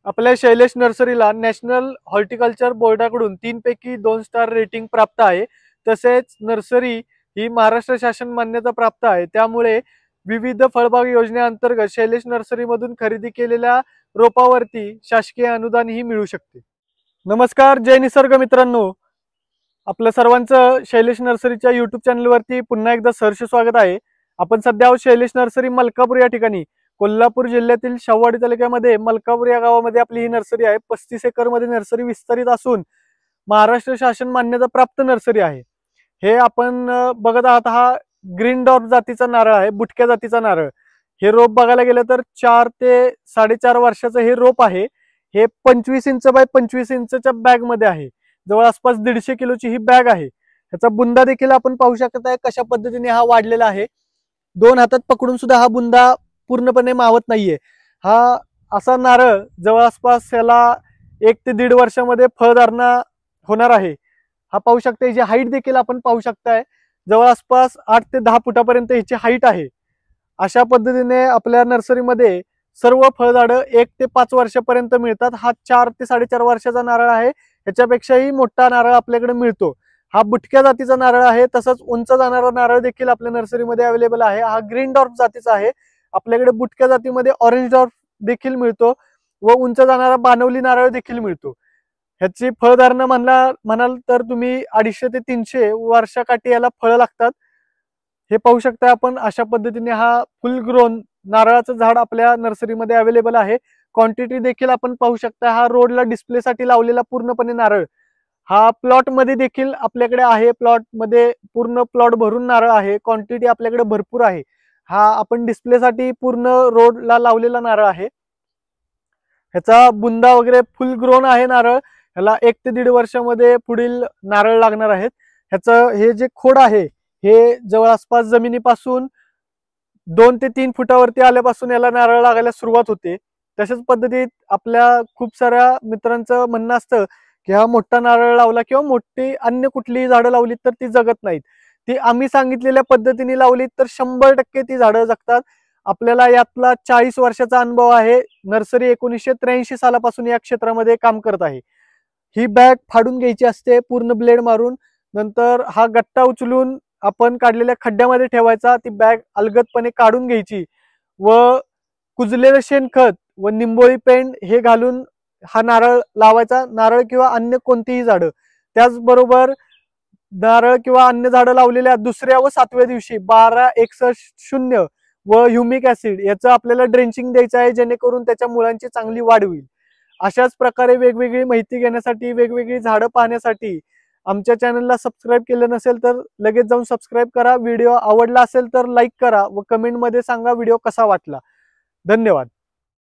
आपल्या Shailesh नर्सरीला national horticulture बोर्डाकडून 3 पैकी 2 star rating प्राप्त आहे। तसेच नर्सरी ही महाराष्ट्र शासन मान्यता प्राप्त आहे। त्यामुळे विविध फळबाग योजनेअंतर्गत शैलेश नर्सरीमधून खरेदी केलेल्या रोपावरती शासकीय अनुदान ही मिळू शकते। नमस्कार, जय निसर्ग मित्रांनो, आपलं सर्वांचं शैलेश नर्सरीच्या YouTube चॅनलवरती पुन्हा एकदा सहर्ष स्वागत आहे। आपण सध्या शैलेश नर्सरी मलकापूर या ठिकाणी कोल्हापूर जिल्ह्यातील शाहूवाडी तालुक्यामध्ये मलकापूर या गावामध्ये आपली ही नर्सरी आहे। 35 एकर मध्ये नर्सरी विस्तारित असून महाराष्ट्र शासन मान्यता प्राप्त नर्सरी आहे। हे आपण बघत आहात, हा ग्रीन डॉर्फ जातीचा नारळ आहे, बुटक्या जातीचा नारळ। हे रोप बघायला गेलं तर 4 ते 4.5 वर्षाचं हे रोप आहे। हे 25 इंच बाय 25 इंचच्या बॅग मध्ये आहे। जवळ आसपास 150 किलोची ही बॅग आहे। ह्याचा बुंदा देखील आपण पाहू शकत आहे कशा पद्धतीने हा वाढलेला आहे। 2 हातात पकडून सुद्धा हा बुंदा पूर्णपणे मावत नाहीये। हा असा नारळ जवळ आसपास याला 1 ते 1.5 वर्षामध्ये फळधारणा होणार आहे। हा पाहू शकता, याची हाईट देखील आपण पाहू शकताय, जवळ आसपास 8 ते 10 फुटापर्यंत याची हाईट आहे। अशा पद्धतीने आपल्या नर्सरीमध्ये सर्व फळझाडं 1 ते 5 वर्षापर्यंत मिळतात। हा 4 ते 4.5 वर्षाचा नारळ आहे। याच्यापेक्षाही मोठा नारळ आपल्याकडे मिळतो। हा बुटक्या जातीचा नारळ आहे। तसंच उंच जाणारा नारळ देखील आपल्या नर्सरीमध्ये अवेलेबल आहे। हा ग्रीन डॉर्फ जातीचा आहे। आपल्याकडे बुटक्या जातीमध्ये ऑरेंज डॉर्फ देखील मिळतो व उंच जाणारा बानवली नारळ देखील मिळतो। ह्याची फळधारणा म्हणाल तर तुम्ही 250 ते 300 वर्षाकाठी याला फळं लागतात। हे पाहू शकता आपण, अशा पद्धतीने हा फुल ग्रोन नारळाचं झाड आपल्या नर्सरीमध्ये अवेलेबल आहे। क्वांटिटी देखील आपण पाहू शकता। हा रोडला डिस्प्लेसाठी लावलेला पूर्णपणे नारळ हा प्लॉट मध्ये देखील आपल्याकडे आहे। प्लॉट मध्ये पूर्ण प्लॉट भरून नारळ आहे। क्वांटिटी आपल्याकडे भरपूर आहे। हा आपण डिस्प्लेसाठी पूर्ण रोडला लावलेला नारळ आहे। ह्याचा बुंदा वगैरे फुल ग्रोन आहे नारळ। ह्याला 1 ते 1.5 वर्षामध्ये पुढील नारळ लागणार आहेत। ह्याचं हे जे खोड आहे हे जवळ आसपास जमिनीपासून 2 ते 3 फुटावरती आल्यापासून याला नारळ लागायला सुरुवात होते। तशाच पद्धतीत आपल्या खूप साऱ्या मित्रांचं म्हणणं असतं की हा मोठा नारळ लावला किंवा मोठी अन्य कुठलीही झाडं लावली तर ती जगत नाहीत। ती आम्ही सांगितलेल्या पद्धतीने लावली तर 100% ती झाडं जगतात। आपल्याला यातला 40 वर्षाचा अनुभव आहे। नर्सरी 1983 सालापासून या क्षेत्रामध्ये काम करत आहे। ही बॅग फाडून घ्यायची असते पूर्ण ब्लेड मारून, नंतर हा गट्टा उचलून आपण काढलेल्या खड्ड्यामध्ये ठेवायचा। ती बॅग अलगदपणे काढून घ्यायची व कुजलेलं शेणखत व निंबोळी पेंड हे घालून हा नारळ लावायचा। नारळ किंवा अन्य कोणतीही झाडं, त्याचबरोबर नारळ किंवा अन्य झाडं लावलेल्या दुसऱ्या व 7व्या दिवशी 12-61-0 व ह्युमिक ऍसिड याचं आपल्याला ड्रेंचिंग द्यायचं आहे, जेणेकरून त्याच्या मुळांची चांगली वाढ होईल। अशाच प्रकारे वेगवेगळी माहिती घेण्यासाठी, वेगवेगळी झाडं पाहण्यासाठी आमच्या चॅनलला सबस्क्राईब केलं नसेल तर लगेच जाऊन सबस्क्राईब करा। व्हिडिओ आवडला असेल तर लाईक करा व कमेंटमध्ये सांगा व्हिडिओ कसा वाटला। धन्यवाद।